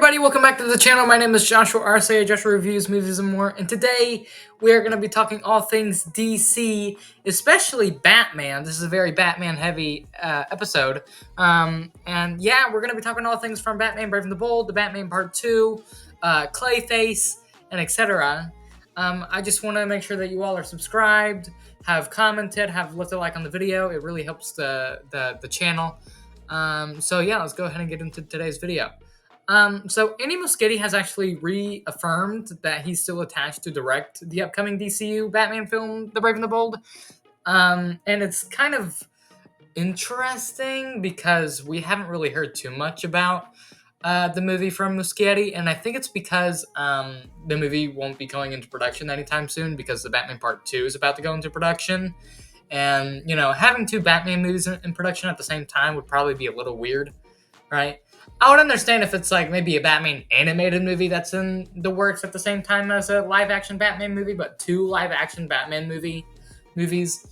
everybody, welcome back to the channel. My name is Joshua Arce, Joshua Reviews, Movies, and More. And today, we are going to be talking all things DC, especially Batman. This is a very Batman-heavy episode. And yeah, we're going to be talking all things from Batman Brave and the Bold, the Batman Part 2, Clayface, and etc. I just want to make sure that you all are subscribed, have commented, have left a like on the video. It really helps the channel. So yeah, let's go ahead and get into today's video. So Andy Muschietti has actually reaffirmed that he's still attached to direct the upcoming DCU Batman film, The Brave and the Bold. And it's kind of interesting because we haven't really heard too much about the movie from Muschietti, and I think it's because the movie won't be going into production anytime soon because the Batman Part 2 is about to go into production. And, you know, having two Batman movies in production at the same time would probably be a little weird, right? I would understand if it's like maybe a Batman animated movie that's in the works at the same time as a live action Batman movie, but two live action Batman movies,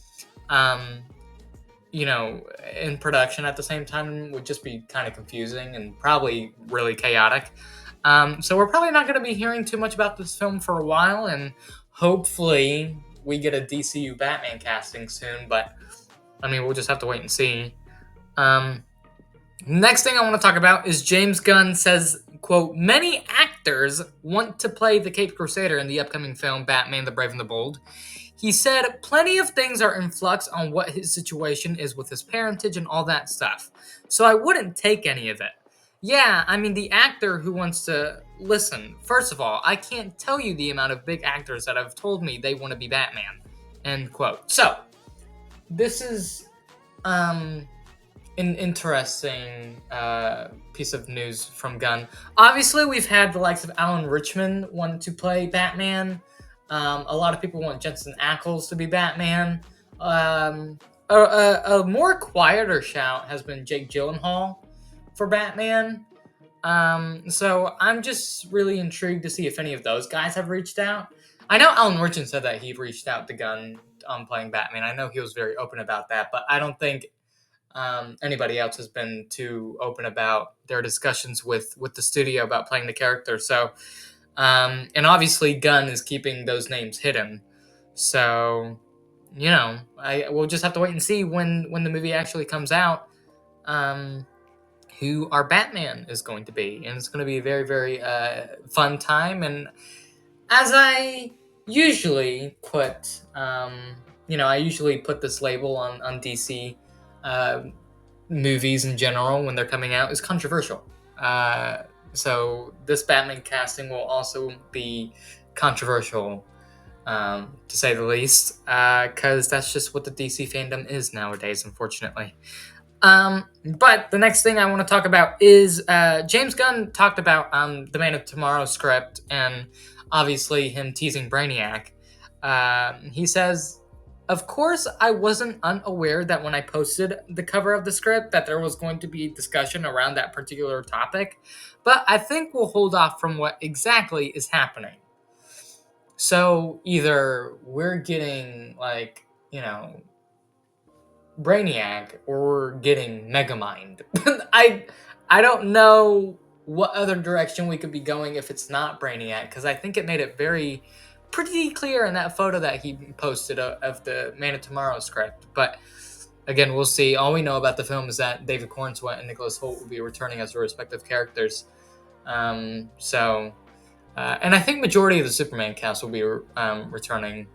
you know, in production at the same time would just be kind of confusing and probably really chaotic. So we're probably not going to be hearing too much about this film for a while, and hopefully we get a DCU Batman casting soon, but I mean, we'll just have to wait and see. Next thing I want to talk about is James Gunn says, quote, many actors want to play the Caped Crusader in the upcoming film Batman the Brave and the Bold. He said plenty of things are in flux on what his situation is with his parentage and all that stuff. So I wouldn't take any of it. Yeah, I mean, the actor who wants to... Listen, first of all, I can't tell you the amount of big actors that have told me they want to be Batman. End quote. So, this is an interesting piece of news from Gunn. Obviously, we've had the likes of Alan Rickman want to play Batman. A lot of people want Jensen Ackles to be Batman. A more quieter shout has been Jake Gyllenhaal for Batman. So I'm just really intrigued to see if any of those guys have reached out. I know Alan Rickman said that he reached out to Gunn on playing Batman. I know he was very open about that, but I don't think anybody else has been too open about their discussions with the studio about playing the character. So, and obviously Gunn is keeping those names hidden. So, you know, we'll just have to wait and see when the movie actually comes out, who our Batman is going to be. And it's going to be a very, very fun time. And as I usually put, I usually put this label on DC movies in general when they're coming out, is controversial. So this Batman casting will also be controversial, to say the least, because that's just what the DC fandom is nowadays, unfortunately. But the next thing I want to talk about is James Gunn talked about the Man of Tomorrow script and obviously him teasing Brainiac. He says, of course, I wasn't unaware that when I posted the cover of the script that there was going to be discussion around that particular topic, but I think we'll hold off from what exactly is happening. So either we're getting, like, you know, Brainiac or we're getting Megamind. I don't know what other direction we could be going if it's not Brainiac, because I think it made it pretty clear in that photo that he posted of the Man of Tomorrow script. But again, we'll see. All we know about the film is that David Corenswet and Nicholas Hoult will be returning as their respective characters. And I think majority of the Superman cast will be returning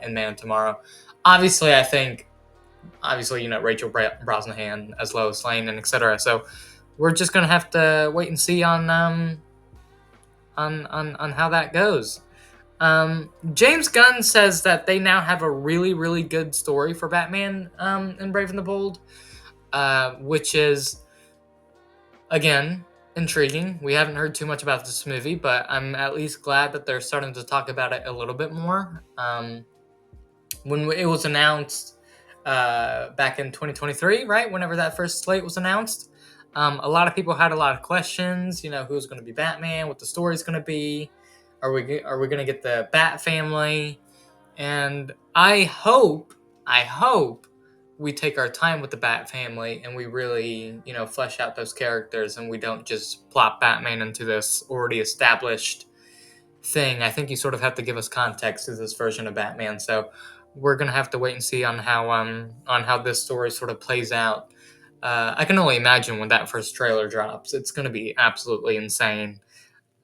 in Man of Tomorrow. Obviously, you know, Rachel Brosnahan as Lois Lane and etc. So we're just gonna have to wait and see on how that goes. James Gunn says that they now have a really, really good story for Batman in Brave and the Bold, which is, again, intriguing. We haven't heard too much about this movie, but I'm at least glad that they're starting to talk about it a little bit more. When it was announced back in 2023, right? Whenever that first slate was announced, a lot of people had a lot of questions. You know, who's going to be Batman? What the story's going to be? Are we going to get the Bat family? And I hope we take our time with the Bat family and we really, flesh out those characters and we don't just plop Batman into this already established thing. I think you sort of have to give us context to this version of Batman. So we're gonna have to wait and see on how this story sort of plays out. I can only imagine when that first trailer drops. It's gonna be absolutely insane.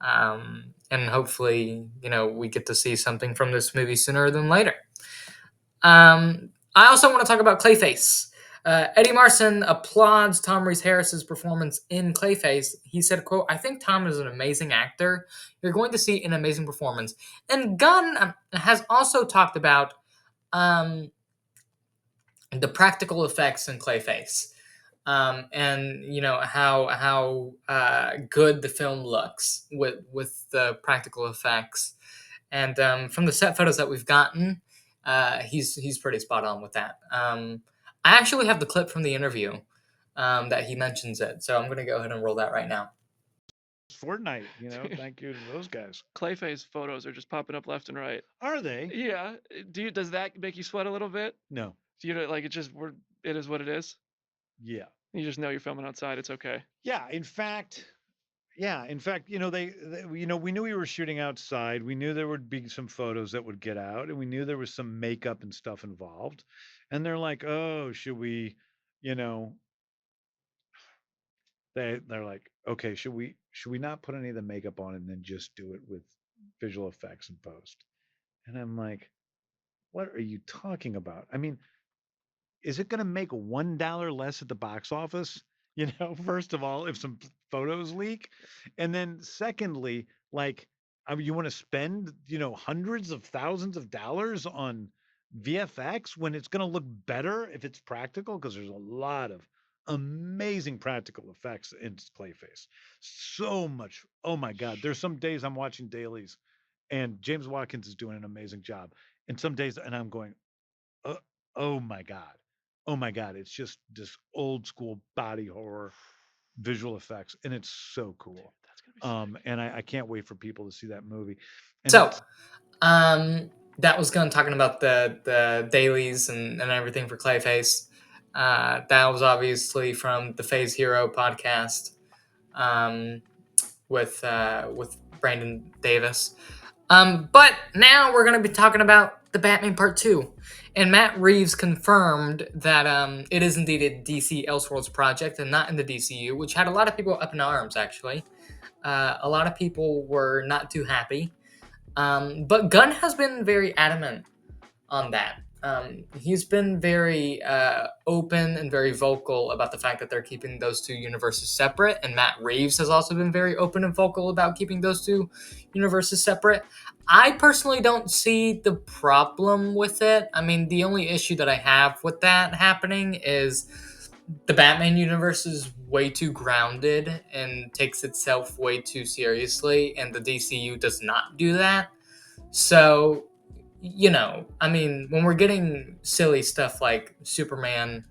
And hopefully, we get to see something from this movie sooner than later. I also want to talk about Clayface. Eddie Marsan applauds Tom Rhys Harris's performance in Clayface. He said, "quote I think Tom is an amazing actor. You're going to see an amazing performance." And Gunn has also talked about um, the practical effects in Clayface, and how good the film looks with the practical effects. And from the set photos that we've gotten, he's pretty spot on with that. I actually have the clip from the interview that he mentions it, so I'm going to go ahead and roll that right now. Fortnite, thank you to those guys. Clayface photos are just popping up left and right. Are they? Yeah. Does that make you sweat a little bit? No. Do you like it is what it is? Yeah. You just know you're filming outside. It's okay. Yeah. In fact, we knew we were shooting outside. We knew there would be some photos that would get out, and we knew there was some makeup and stuff involved. And they're like, "Oh, should we, you know, they're like, okay, should we not put any of the makeup on and then just do it with visual effects and post?" And I'm like, "What are you talking about? I mean, is it going to make $1 less at the box office? First of all, if some photos leak, and then secondly, like, I mean, you want to spend, hundreds of thousands of dollars on VFX when it's going to look better if it's practical? Because there's a lot of amazing practical effects in Clayface. So much. Oh my God. There's some days I'm watching dailies and James Watkins is doing an amazing job. And some days, and I'm going, oh, oh my God. Oh my God. It's just this old school body horror visual effects. And it's so cool. That's gonna be sick. And I can't wait for people to see that movie. And So, that was Gunn talking about the dailies and everything for Clayface. That was obviously from the Phase Hero podcast with Brandon Davis. But now we're going to be talking about the Batman Part 2. And Matt Reeves confirmed that it is indeed a DC Elseworlds project and not in the DCU, which had a lot of people up in arms, actually. A lot of people were not too happy. But Gunn has been very adamant on that. He's been very open and very vocal about the fact that they're keeping those two universes separate, and Matt Reeves has also been very open and vocal about keeping those two universes separate. I personally don't see the problem with it. I mean, the only issue that I have with that happening is the Batman universe is way too grounded and takes itself way too seriously, and the DCU does not do that. So, I mean, when we're getting silly stuff like Superman,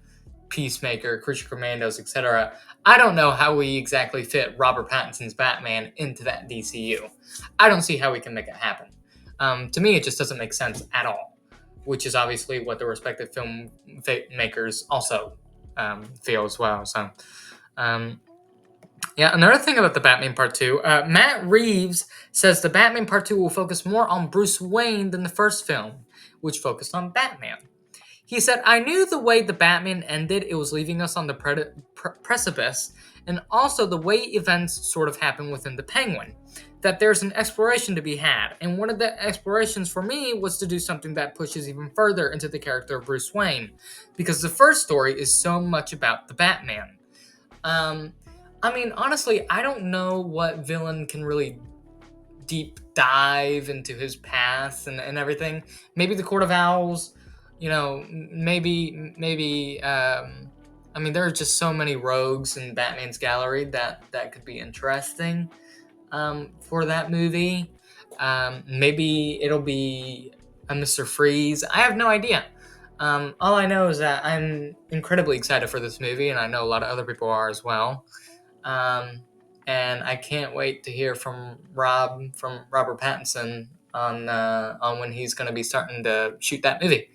Peacemaker, Creature Commandos, etc., I don't know how we exactly fit Robert Pattinson's Batman into that DCU. I don't see how we can make it happen. To me, it just doesn't make sense at all, which is obviously what the respective filmmakers also feel as well. So, yeah, another thing about the Batman Part 2, Matt Reeves says the Batman Part 2 will focus more on Bruce Wayne than the first film, which focused on Batman. He said, "I knew the way the Batman ended, it was leaving us on the precipice, and also the way events sort of happen within the Penguin, that there's an exploration to be had. And one of the explorations for me was to do something that pushes even further into the character of Bruce Wayne, because the first story is so much about the Batman." I mean, honestly, I don't know what villain can really deep dive into his past and everything. Maybe the Court of Owls, maybe. I mean, there are just so many rogues in Batman's gallery that could be interesting for that movie. Maybe it'll be a Mr. Freeze. I have no idea. All I know is that I'm incredibly excited for this movie, and I know a lot of other people are as well. And I can't wait to hear from Robert Pattinson on when he's going to be starting to shoot that movie.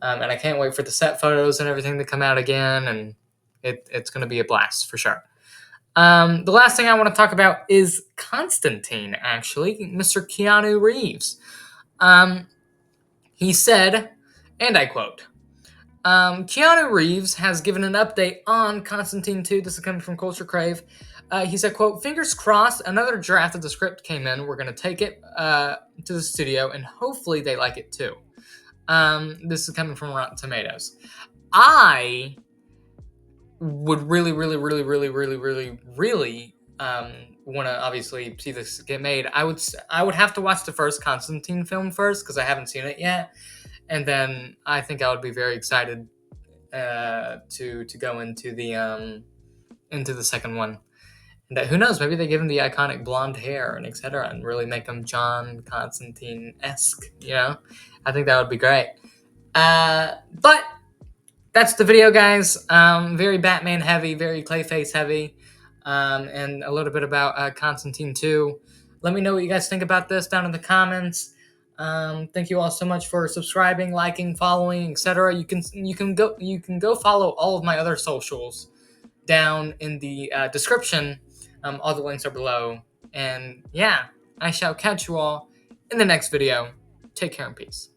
And I can't wait for the set photos and everything to come out again, and it's going to be a blast for sure. The last thing I want to talk about is Constantine, actually, Mr. Keanu Reeves. He said, and I quote, Keanu Reeves has given an update on Constantine 2. This is coming from Culture Crave. He said, quote, fingers crossed, another draft of the script came in. We're going to take it to the studio, and hopefully they like it too. This is coming from Rotten Tomatoes. I would really want to obviously see this get made. I would have to watch the first Constantine film first because I haven't seen it yet, and then I think I would be very excited to go into the second one. And who knows? Maybe they give him the iconic blonde hair and etc. and really make him John Constantine-esque. You know, I think that would be great. But that's the video, guys. Very Batman heavy, very Clayface heavy, and a little bit about Constantine 2. Let me know what you guys think about this down in the comments. Thank you all so much for subscribing, liking, following, etc. You can go follow all of my other socials down in the description. All the links are below. And yeah, I shall catch you all in the next video. Take care and peace.